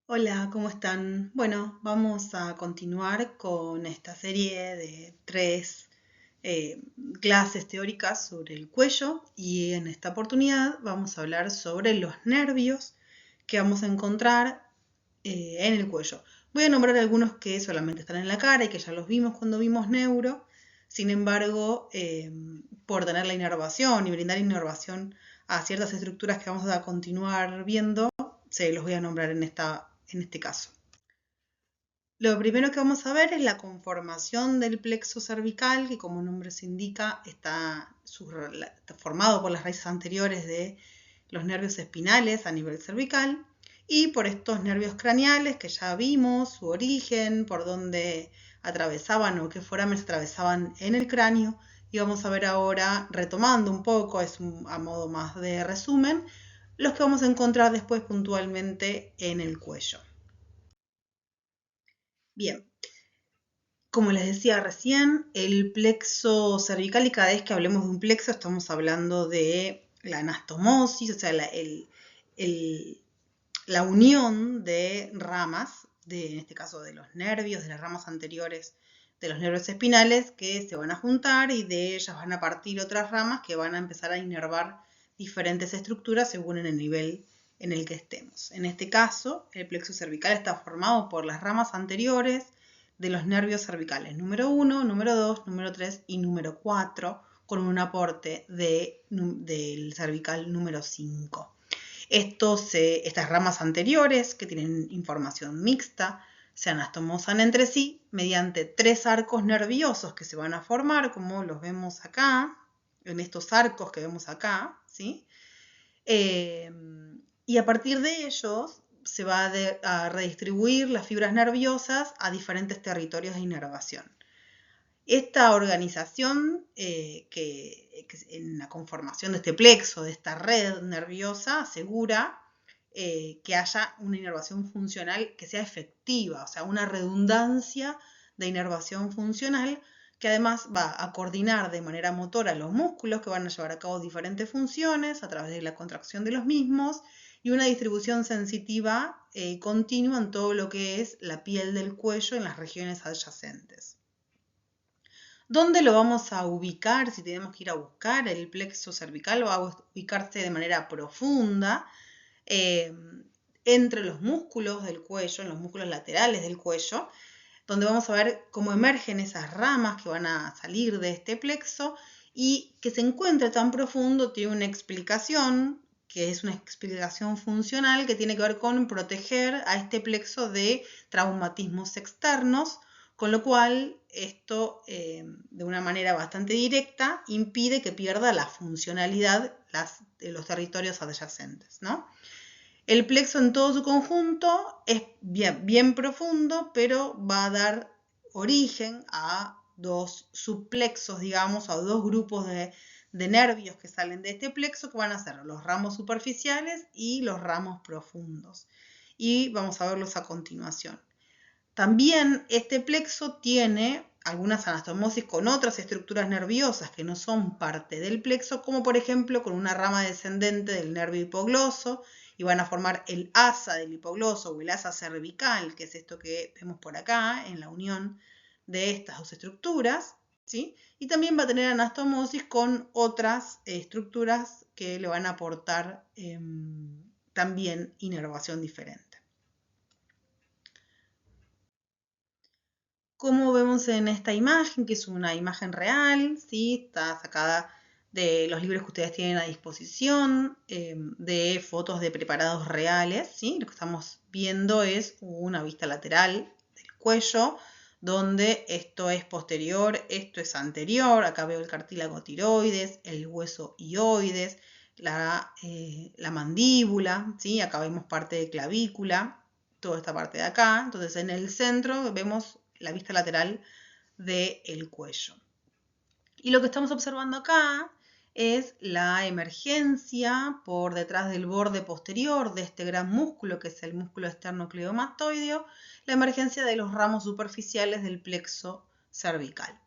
Hola, ¿cómo están? Bueno, vamos a continuar con esta serie de tres clases teóricas sobre el cuello y en esta oportunidad vamos a hablar sobre los nervios que vamos a encontrar en el cuello. Voy a nombrar algunos que solamente están en la cara y que ya los vimos cuando vimos neuro. Sin embargo, por tener la inervación y brindar inervación a ciertas estructuras que vamos a continuar viendo, se los voy a nombrar en este caso. Lo primero que vamos a ver es la conformación del plexo cervical, que como nombre se indica está formado por las raíces anteriores de los nervios espinales a nivel cervical y por estos nervios craneales que ya vimos su origen, por dónde atravesaban o qué forámenes atravesaban en el cráneo. Y vamos a ver ahora, retomando un poco, a modo más de resumen, los que vamos a encontrar después puntualmente en el cuello. Bien, como les decía recién, el plexo cervical, y cada vez que hablemos de un plexo estamos hablando de la anastomosis, o sea, el- la unión de ramas, en este caso de los nervios, de las ramas anteriores de los nervios espinales, que se van a juntar y de ellas van a partir otras ramas que van a empezar a inervar diferentes estructuras según en el nivel en el que estemos. En este caso, el plexo cervical está formado por las ramas anteriores de los nervios cervicales número 1, número 2, número 3 y número 4, con un aporte del cervical número 5. Estas ramas anteriores, que tienen información mixta, se anastomosan entre sí mediante tres arcos nerviosos que se van a formar, como los vemos acá, en estos arcos que vemos acá, ¿sí? Eh, y a partir de ellos se va a redistribuir las fibras nerviosas a diferentes territorios de inervación. Esta organización, que en la conformación de este plexo, de esta red nerviosa, asegura que haya una inervación funcional que sea efectiva, o sea, una redundancia de inervación funcional que además va a coordinar de manera motora los músculos que van a llevar a cabo diferentes funciones a través de la contracción de los mismos y una distribución sensitiva continua en todo lo que es la piel del cuello en las regiones adyacentes. ¿Dónde lo vamos a ubicar? Si tenemos que ir a buscar el plexo cervical, va a ubicarse de manera profunda eh, entre los músculos del cuello, en los músculos laterales del cuello, donde vamos a ver cómo emergen esas ramas que van a salir de este plexo y que se encuentra tan profundo tiene una explicación que es una explicación funcional que tiene que ver con proteger a este plexo de traumatismos externos, con lo cual esto de una manera bastante directa impide que pierda la funcionalidad de los territorios adyacentes, ¿no? El plexo en todo su conjunto es bien profundo, pero va a dar origen a dos subplexos, digamos, a dos grupos de nervios que salen de este plexo, que van a ser los ramos superficiales y los ramos profundos. Y vamos a verlos a continuación. También este plexo tiene algunas anastomosis con otras estructuras nerviosas que no son parte del plexo, como por ejemplo con una rama descendente del nervio hipogloso, y van a formar el asa del hipogloso o el asa cervical, que es esto que vemos por acá en la unión de estas dos estructuras, ¿sí? Y también va a tener anastomosis con otras estructuras que le van a aportar también inervación diferente. Como vemos en esta imagen, que es una imagen real, ¿sí? Está sacada de los libros que ustedes tienen a disposición, de fotos de preparados reales, ¿sí? Lo que estamos viendo es una vista lateral del cuello, donde esto es posterior, esto es anterior, acá veo el cartílago tiroides, el hueso hioides, la mandíbula, ¿sí? Acá vemos parte de clavícula, toda esta parte de acá. Entonces en el centro vemos la vista lateral del cuello. Y lo que estamos observando acá es la emergencia por detrás del borde posterior de este gran músculo, que es el músculo esternocleidomastoideo, la emergencia de los ramos superficiales del plexo cervical.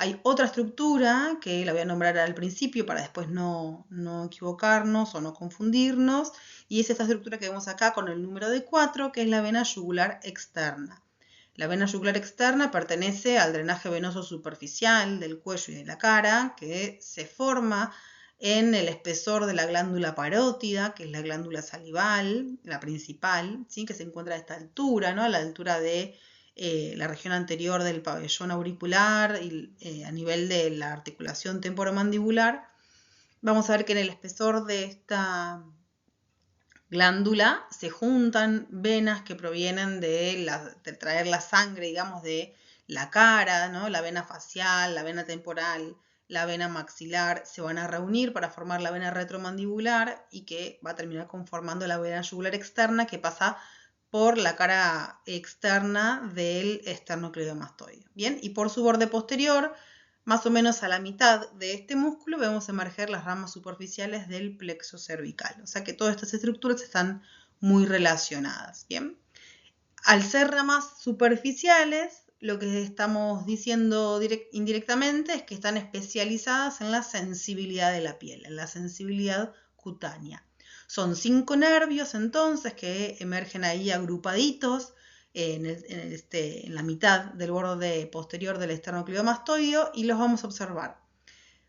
Hay otra estructura que la voy a nombrar al principio para después no equivocarnos o no confundirnos, y es esta estructura que vemos acá con el número de 4, que es la vena yugular externa. La vena yugular externa pertenece al drenaje venoso superficial del cuello y de la cara, que se forma en el espesor de la glándula parótida, que es la glándula salival, la principal, ¿sí? Que se encuentra a esta altura, ¿no? A la altura de la región anterior del pabellón auricular y a nivel de la articulación temporomandibular. Vamos a ver que en el espesor de esta glándula se juntan venas que provienen de traer la sangre, digamos, de la cara, ¿no? La vena facial, la vena temporal, la vena maxilar, se van a reunir para formar la vena retromandibular y que va a terminar conformando la vena yugular externa que pasa por la cara externa del esternocleidomastoideo. Bien, y por su borde posterior, más o menos a la mitad de este músculo, vemos emerger las ramas superficiales del plexo cervical. O sea que todas estas estructuras están muy relacionadas. Bien, al ser ramas superficiales, lo que estamos diciendo indirectamente es que están especializadas en la sensibilidad de la piel, en la sensibilidad cutánea. Son 5 nervios entonces que emergen ahí agrupaditos en la mitad del borde posterior del esternocleidomastoideo y los vamos a observar.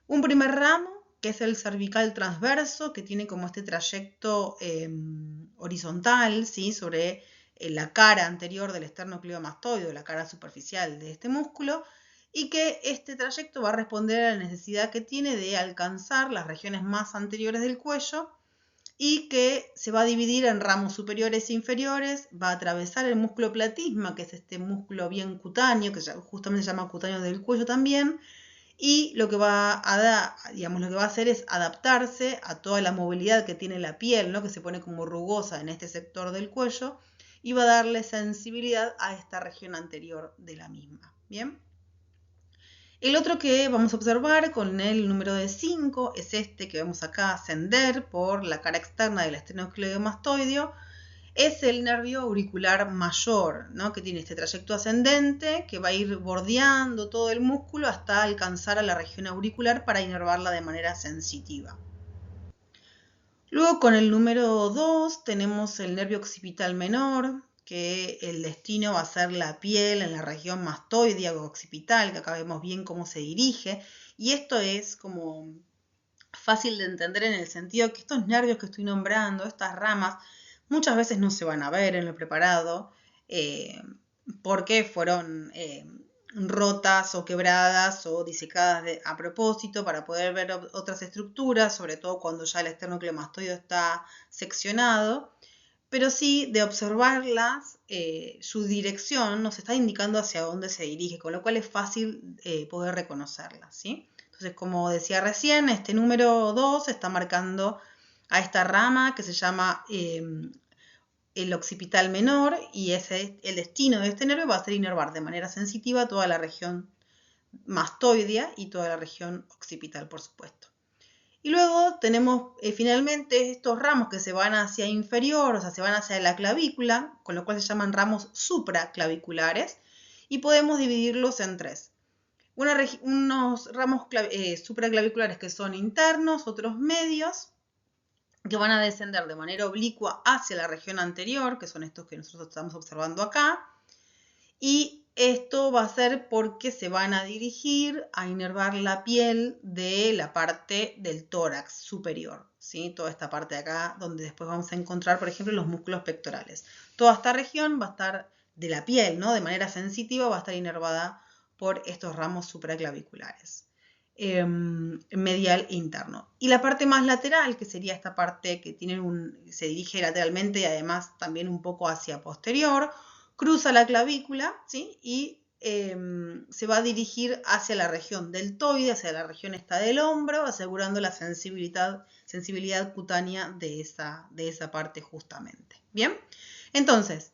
Un primer ramo, que es el cervical transverso, que tiene como este trayecto horizontal, ¿sí? Sobre la cara anterior del esternocleidomastoideo, la cara superficial de este músculo, y que este trayecto va a responder a la necesidad que tiene de alcanzar las regiones más anteriores del cuello y que se va a dividir en ramos superiores e inferiores, va a atravesar el músculo platisma, que es este músculo bien cutáneo, que justamente se llama cutáneo del cuello también, y lo que va a hacer es adaptarse a toda la movilidad que tiene la piel, ¿no? Que se pone como rugosa en este sector del cuello, y va a darle sensibilidad a esta región anterior de la misma. Bien. El otro que vamos a observar con el número de 5 es este que vemos acá ascender por la cara externa del esternocleidomastoideo. Es el nervio auricular mayor, ¿no? Que tiene este trayecto ascendente que va a ir bordeando todo el músculo hasta alcanzar a la región auricular para inervarla de manera sensitiva. Luego con el número 2 tenemos el nervio occipital menor, que el destino va a ser la piel en la región mastoidea o occipital, que acá vemos bien cómo se dirige, y esto es como fácil de entender en el sentido que estos nervios que estoy nombrando, estas ramas, muchas veces no se van a ver en el preparado porque fueron rotas o quebradas o disecadas a propósito para poder ver otras estructuras, sobre todo cuando ya el esternocleidomastoideo está seccionado, pero sí de observarlas, su dirección nos está indicando hacia dónde se dirige, con lo cual es fácil poder reconocerlas, ¿sí? Entonces, como decía recién, este número 2 está marcando a esta rama que se llama el occipital menor, y el destino de este nervio va a ser inervar de manera sensitiva toda la región mastoidea y toda la región occipital, por supuesto. Y luego tenemos finalmente estos ramos que se van hacia inferior, o sea, se van hacia la clavícula, con lo cual se llaman ramos supraclaviculares, y podemos dividirlos en 3. Unos ramos supraclaviculares que son internos, otros medios, que van a descender de manera oblicua hacia la región anterior, que son estos que nosotros estamos observando acá, y esto va a ser porque se van a dirigir a inervar la piel de la parte del tórax superior, ¿sí? Toda esta parte de acá, donde después vamos a encontrar, por ejemplo, los músculos pectorales. Toda esta región va a estar de la piel, ¿no? De manera sensitiva va a estar inervada por estos ramos supraclaviculares. Medial interno. Y la parte más lateral, que sería esta parte que se dirige lateralmente y además también un poco hacia posterior, cruza la clavícula, ¿sí? Y se va a dirigir hacia la región deltoide, hacia la región esta del hombro, asegurando la sensibilidad cutánea de esa parte justamente. Bien, entonces,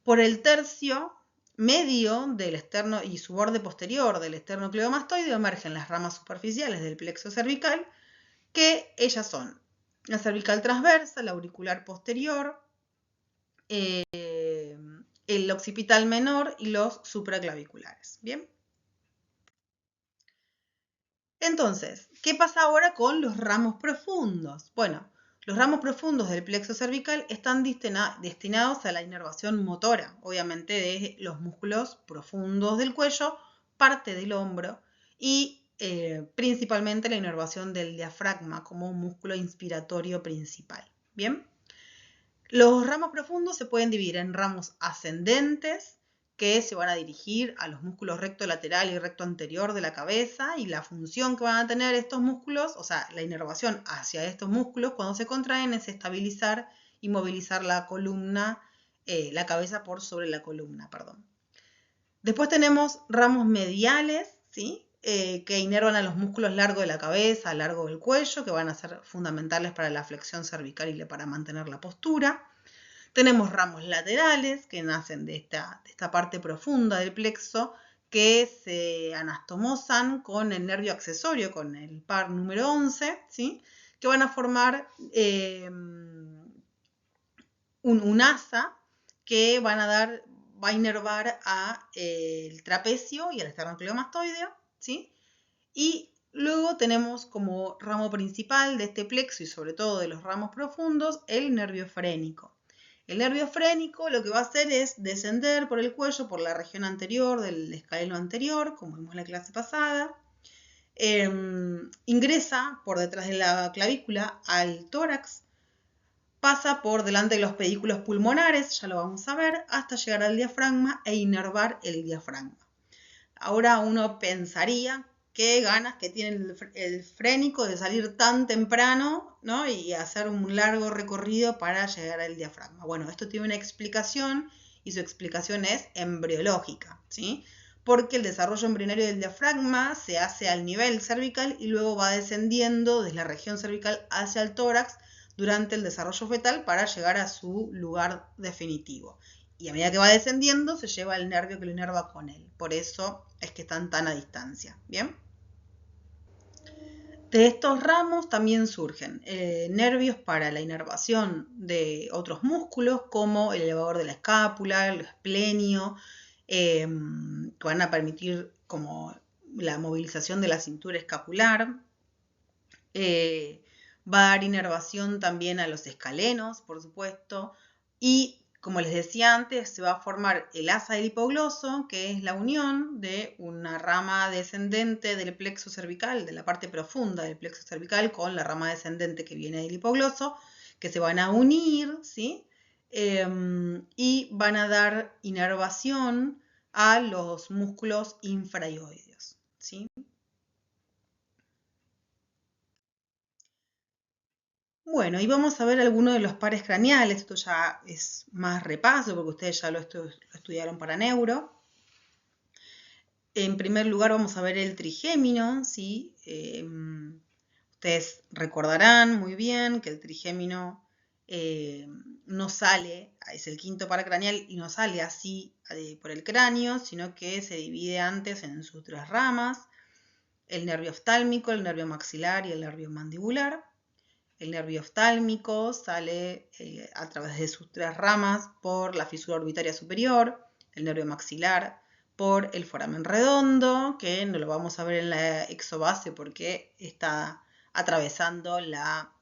por el tercio medio del externo y su borde posterior del esternocleidomastoideo emergen las ramas superficiales del plexo cervical, que ellas son la cervical transversa, la auricular posterior, el occipital menor y los supraclaviculares. Bien. Entonces, ¿qué pasa ahora con los ramos profundos? Bueno, los ramos profundos del plexo cervical están destinados a la inervación motora, obviamente de los músculos profundos del cuello, parte del hombro y principalmente la inervación del diafragma como músculo inspiratorio principal. ¿Bien? Los ramos profundos se pueden dividir en ramos ascendentes, que se van a dirigir a los músculos recto lateral y recto anterior de la cabeza, y la función que van a tener estos músculos, o sea, la inervación hacia estos músculos cuando se contraen es estabilizar y movilizar la columna, la cabeza por sobre la columna, perdón. Después tenemos ramos mediales, ¿sí? Que inervan a los músculos largos de la cabeza, largo del cuello, que van a ser fundamentales para la flexión cervical y para mantener la postura. Tenemos ramos laterales que nacen de esta parte profunda del plexo, que se anastomosan con el nervio accesorio, con el par número 11, ¿sí? Que van a formar un asa que va a inervar el trapecio y al esternocleidomastoideo, ¿sí? Y luego tenemos como ramo principal de este plexo y sobre todo de los ramos profundos el nervio frénico. El nervio frénico lo que va a hacer es descender por el cuello, por la región anterior del escaleno anterior, como vimos en la clase pasada. Ingresa por detrás de la clavícula al tórax, pasa por delante de los pedículos pulmonares, ya lo vamos a ver, hasta llegar al diafragma e inervar el diafragma. Ahora uno pensaría qué ganas que tiene el frénico de salir tan temprano, ¿no? Y hacer un largo recorrido para llegar al diafragma. Bueno, esto tiene una explicación y su explicación es embriológica, ¿sí? Porque el desarrollo embrionario del diafragma se hace al nivel cervical y luego va descendiendo desde la región cervical hacia el tórax durante el desarrollo fetal para llegar a su lugar definitivo. Y a medida que va descendiendo se lleva el nervio que lo inerva con él. Por eso es que están tan a distancia. ¿Bien? De estos ramos también surgen nervios para la inervación de otros músculos como el elevador de la escápula, el esplenio, que van a permitir como la movilización de la cintura escapular. Va a dar inervación también a los escalenos, por supuesto, y como les decía antes, se va a formar el asa del hipogloso, que es la unión de una rama descendente del plexo cervical, de la parte profunda del plexo cervical, con la rama descendente que viene del hipogloso, que se van a unir, ¿sí? Y van a dar inervación a los músculos infraioideos, ¿sí? Bueno, y vamos a ver algunos de los pares craneales. Esto ya es más repaso porque ustedes ya lo estudiaron para neuro. En primer lugar vamos a ver el trigémino, ¿sí? Ustedes recordarán muy bien que el trigémino no sale, es el quinto par craneal y no sale así por el cráneo, sino que se divide antes en sus tres ramas, el nervio oftálmico, el nervio maxilar y el nervio mandibular. El nervio oftálmico sale a través de sus tres ramas por la fisura orbitaria superior, el nervio maxilar por el foramen redondo, que no lo vamos a ver en la exobase porque está atravesando la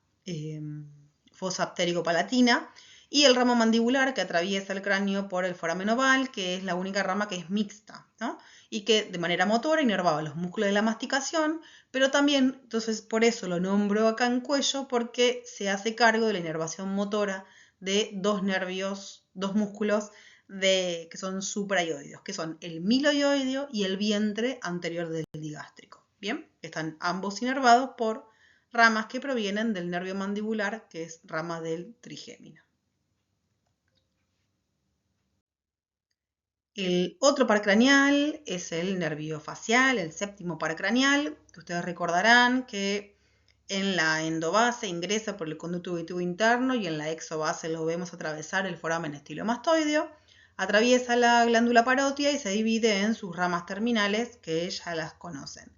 fosa pterigo-palatina, y el ramo mandibular que atraviesa el cráneo por el foramen oval, que es la única rama que es mixta, ¿no? Y que de manera motora inervaba los músculos de la masticación, pero también, entonces por eso lo nombro acá en cuello, porque se hace cargo de la inervación motora de dos nervios, dos músculos que son supraioideos, que son el miloioideo y el vientre anterior del digástrico. Bien, están ambos inervados por ramas que provienen del nervio mandibular, que es rama del trigémino. El otro par craneal es el nervio facial, el séptimo par craneal, que ustedes recordarán que en la endobase ingresa por el conducto auditivo interno y en la exobase lo vemos atravesar el foramen estilomastoideo, atraviesa la glándula parótida y se divide en sus ramas terminales, que ya las conocen.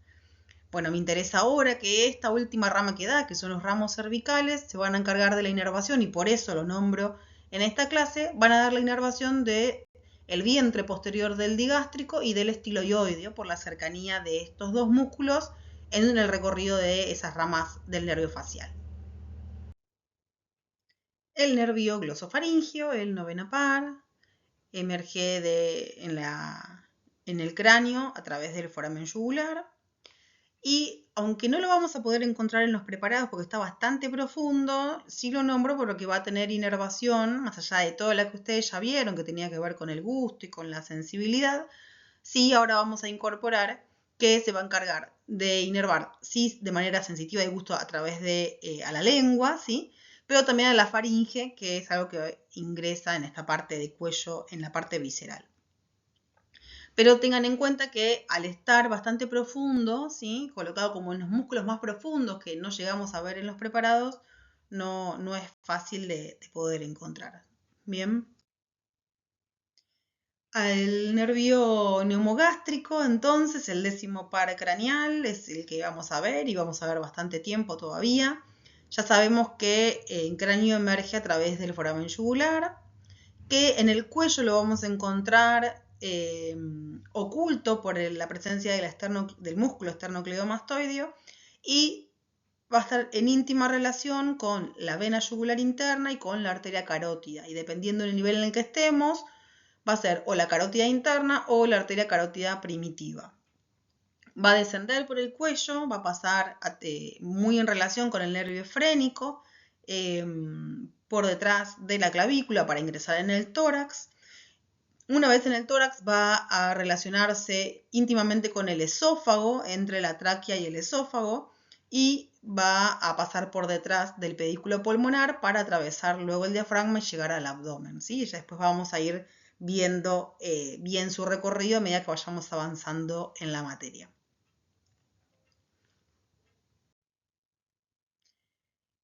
Bueno, me interesa ahora que esta última rama que da, que son los ramos cervicales, se van a encargar de la inervación y por eso lo nombro en esta clase, van a dar la inervación de el vientre posterior del digástrico y del estiloioideo por la cercanía de estos dos músculos en el recorrido de esas ramas del nervio facial. El nervio glosofaríngeo, el novena par, emerge en el cráneo a través del foramen yugular. Y aunque no lo vamos a poder encontrar en los preparados porque está bastante profundo, sí lo nombro porque va a tener inervación, más allá de toda la que ustedes ya vieron, que tenía que ver con el gusto y con la sensibilidad. Sí, ahora vamos a incorporar que se va a encargar de inervar, sí, de manera sensitiva y gusto a través de a la lengua, sí, pero también a la faringe, que es algo que ingresa en esta parte de cuello, en la parte visceral. Pero tengan en cuenta que al estar bastante profundo, ¿sí? Colocado como en los músculos más profundos que no llegamos a ver en los preparados, no es fácil de poder encontrar. Bien. Al nervio neumogástrico, entonces, el 10º par craneal es el que vamos a ver y vamos a ver bastante tiempo todavía. Ya sabemos que el cráneo emerge a través del foramen yugular, que en el cuello lo vamos a encontrar oculto por la presencia del músculo esternocleidomastoideo y va a estar en íntima relación con la vena yugular interna y con la arteria carótida. Y dependiendo del nivel en el que estemos, va a ser o la carótida interna o la arteria carótida primitiva. Va a descender por el cuello, va a pasar muy en relación con el nervio efrénico, por detrás de la clavícula para ingresar en el tórax. Una vez en el tórax va a relacionarse íntimamente con el esófago, entre la tráquea y el esófago, y va a pasar por detrás del pedículo pulmonar para atravesar luego el diafragma y llegar al abdomen, ¿sí? Ya después vamos a ir viendo bien su recorrido a medida que vayamos avanzando en la materia.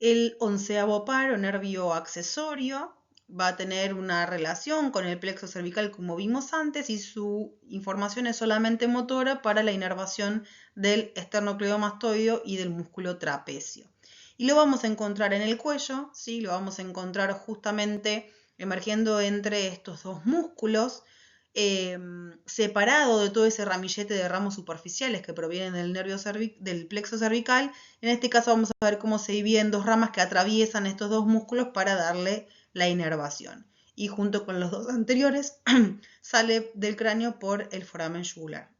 El 11º par o nervio accesorio va a tener una relación con el plexo cervical como vimos antes y su información es solamente motora para la inervación del esternocleidomastoideo y del músculo trapecio. Y lo vamos a encontrar en el cuello, ¿sí? Lo vamos a encontrar justamente emergiendo entre estos dos músculos, separado de todo ese ramillete de ramos superficiales que provienen del plexo cervical. En este caso vamos a ver cómo se dividen dos ramas que atraviesan estos dos músculos para darle la inervación. Y junto con los dos anteriores sale del cráneo por el foramen yugular.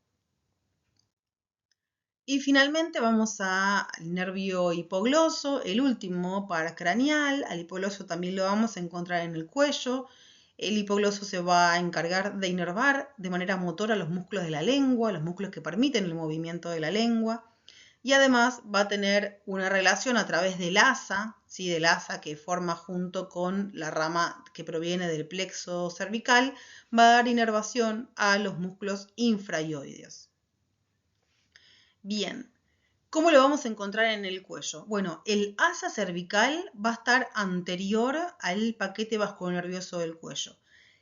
Y finalmente vamos al nervio hipogloso, el último par craneal. Al hipogloso también lo vamos a encontrar en el cuello. El hipogloso se va a encargar de inervar de manera motora los músculos de la lengua, los músculos que permiten el movimiento de la lengua. Y además va a tener una relación a través del asa, ¿sí? Del asa que forma junto con la rama que proviene del plexo cervical, va a dar inervación a los músculos infrahioideos. Bien, ¿cómo lo vamos a encontrar en el cuello? Bueno, el asa cervical va a estar anterior al paquete vasculonervioso del cuello.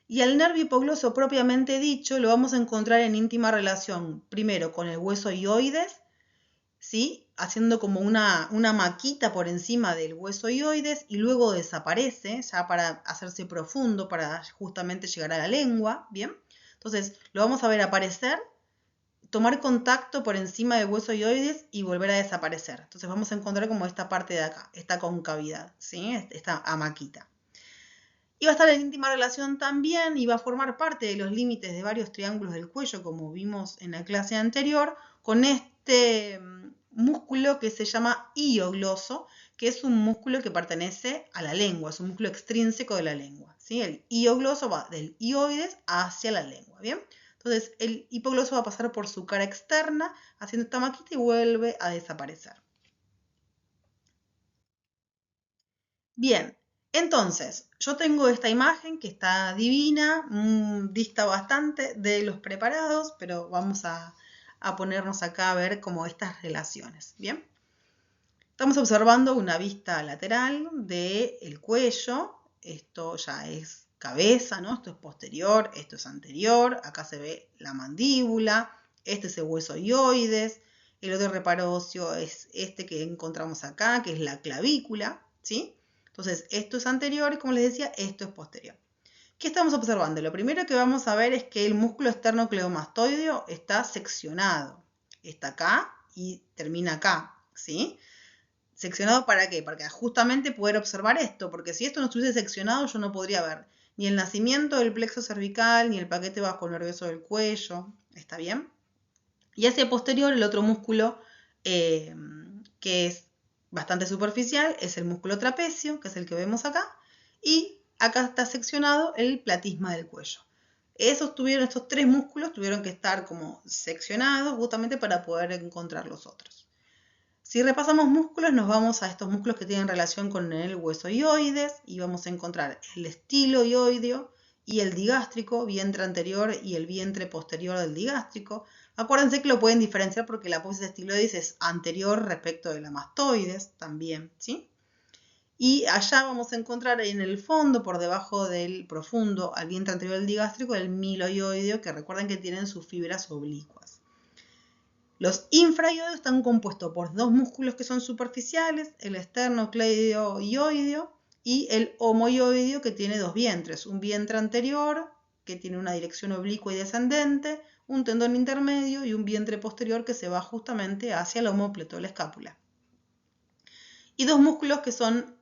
Y al nervio hipogloso propiamente dicho lo vamos a encontrar en íntima relación, primero con el hueso hioides, ¿sí? Haciendo como una maquita por encima del hueso hioides y luego desaparece, ya para hacerse profundo, para justamente llegar a la lengua, ¿bien? Entonces, lo vamos a ver aparecer, tomar contacto por encima del hueso hioides y volver a desaparecer. Entonces vamos a encontrar como esta parte de acá, esta concavidad, ¿sí? Esta amaquita. Y va a estar en íntima relación también y va a formar parte de los límites de varios triángulos del cuello, como vimos en la clase anterior, con este músculo que se llama hiogloso, que es un músculo que pertenece a la lengua, es un músculo extrínseco de la lengua, ¿sí? El hiogloso va del hioides hacia la lengua, ¿bien? Entonces el hipogloso va a pasar por su cara externa, haciendo esta maquita y vuelve a desaparecer. Bien, entonces yo tengo esta imagen que está divina, dista bastante de los preparados, pero vamos a ponernos acá a ver como estas relaciones, ¿bien? Estamos observando una vista lateral del cuello, esto ya es cabeza, ¿no? Esto es posterior, esto es anterior, acá se ve la mandíbula, este es el hueso hioides, el otro reparo óseo es este que encontramos acá, que es la clavícula, ¿sí? Entonces, esto es anterior y como les decía, esto es posterior. ¿Qué estamos observando? Lo primero que vamos a ver es que el músculo esternocleidomastoideo está seccionado, está acá y termina acá, ¿sí? ¿Seccionado para qué? Para justamente poder observar esto, porque si esto no estuviese seccionado yo no podría ver ni el nacimiento del plexo cervical, ni el paquete bajo nervioso del cuello, ¿está bien? Y hacia posterior el otro músculo que es bastante superficial es el músculo trapecio, que es el que vemos acá, y acá está seccionado el platisma del cuello. Estos tres músculos tuvieron que estar como seccionados justamente para poder encontrar los otros. Si repasamos músculos, nos vamos a estos músculos que tienen relación con el hueso hioides y vamos a encontrar el estilo hioideo y el digástrico, vientre anterior y el vientre posterior del digástrico. Acuérdense que lo pueden diferenciar porque la apófisis estiloides es anterior respecto de la mastoides también, ¿sí? Y allá vamos a encontrar en el fondo, por debajo del profundo, al vientre anterior del digástrico, el milohioideo, que recuerden que tienen sus fibras oblicuas. Los infrahioideos están compuestos por dos músculos que son superficiales, el esternocleidoioideo y el homoioideo, que tiene dos vientres, un vientre anterior que tiene una dirección oblicua y descendente, un tendón intermedio y un vientre posterior que se va justamente hacia el omóplato de la escápula. Y dos músculos que son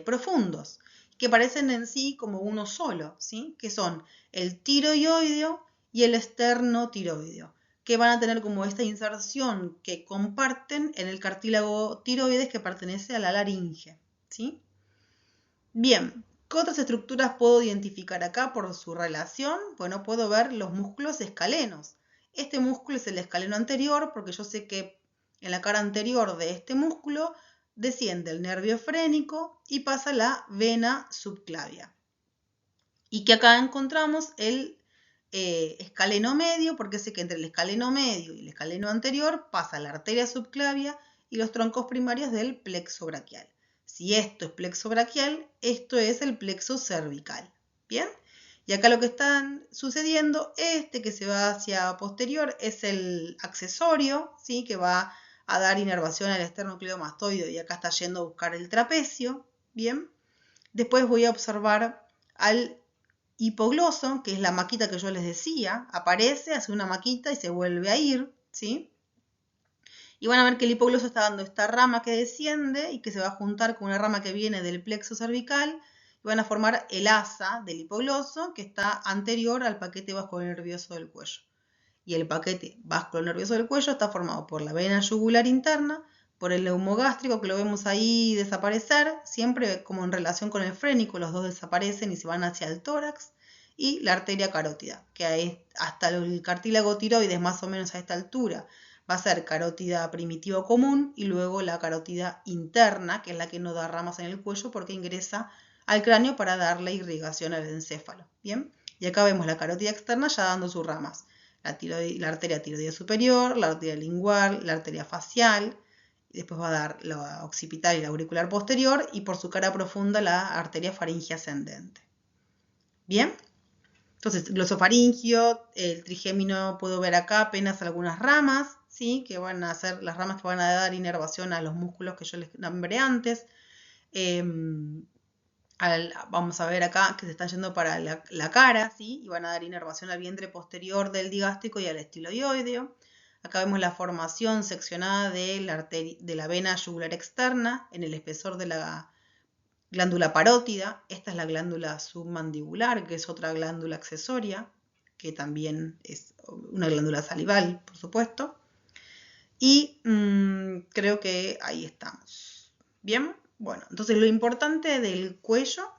profundos, que parecen en sí como uno solo, ¿sí? Que son el tiroideo y el esternotiroideo, que van a tener como esta inserción que comparten en el cartílago tiroides que pertenece a la laringe, ¿sí? Bien, ¿qué otras estructuras puedo identificar acá por su relación? Bueno, puedo ver los músculos escalenos. Este músculo es el escaleno anterior porque yo sé que en la cara anterior de este músculo desciende el nervio frénico y pasa la vena subclavia. Y que acá encontramos el escaleno medio, porque sé que entre el escaleno medio y el escaleno anterior pasa la arteria subclavia y los troncos primarios del plexo braquial. Si esto es plexo braquial, esto es el plexo cervical. ¿Bien? Y acá lo que está sucediendo, que se va hacia posterior, es el accesorio, ¿sí? Que va a dar inervación al esternocleidomastoideo y acá está yendo a buscar el trapecio. ¿Bien? Después voy a observar al hipogloso, que es la maquita que yo les decía, aparece, hace una maquita y se vuelve a ir, ¿sí? Y van a ver que el hipogloso está dando esta rama que desciende y que se va a juntar con una rama que viene del plexo cervical y van a formar el asa del hipogloso que está anterior al paquete vasculonervioso del cuello. Y el paquete vasculonervioso del cuello está formado por la vena yugular interna, por el neumogástrico, que lo vemos ahí desaparecer, siempre como en relación con el frénico, los dos desaparecen y se van hacia el tórax, y la arteria carótida, que hasta el cartílago tiroides, más o menos a esta altura, va a ser carótida primitiva común, y luego la carótida interna, que es la que no da ramas en el cuello porque ingresa al cráneo para darle irrigación al encéfalo. ¿Bien? Y acá vemos la carótida externa ya dando sus ramas. La arteria tiroidea superior, la arteria lingual, la arteria facial, y después va a dar la occipital y la auricular posterior, y por su cara profunda la arteria faringea ascendente. ¿Bien? Entonces, glosofaringio, el trigémino, puedo ver acá apenas algunas ramas, ¿sí? Que van a ser las ramas que van a dar inervación a los músculos que yo les nombré antes. Vamos a ver acá que se están yendo para la cara, ¿sí? Y van a dar inervación al vientre posterior del digástrico y al estiloioideo. Acá vemos la formación seccionada de la vena yugular externa en el espesor de la glándula parótida. Esta es la glándula submandibular, que es otra glándula accesoria, que también es una glándula salival, por supuesto. Y creo que ahí estamos. ¿Bien? Bueno, entonces lo importante del cuello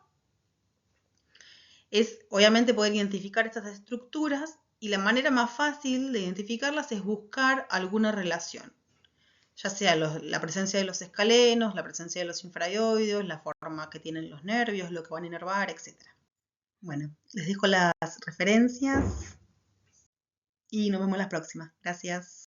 es obviamente poder identificar estas estructuras y la manera más fácil de identificarlas es buscar alguna relación, ya sea la presencia de los escalenos, la presencia de los infrahioideos, la forma que tienen los nervios, lo que van a inervar, etc. Bueno, les dejo las referencias y nos vemos la próxima. Gracias.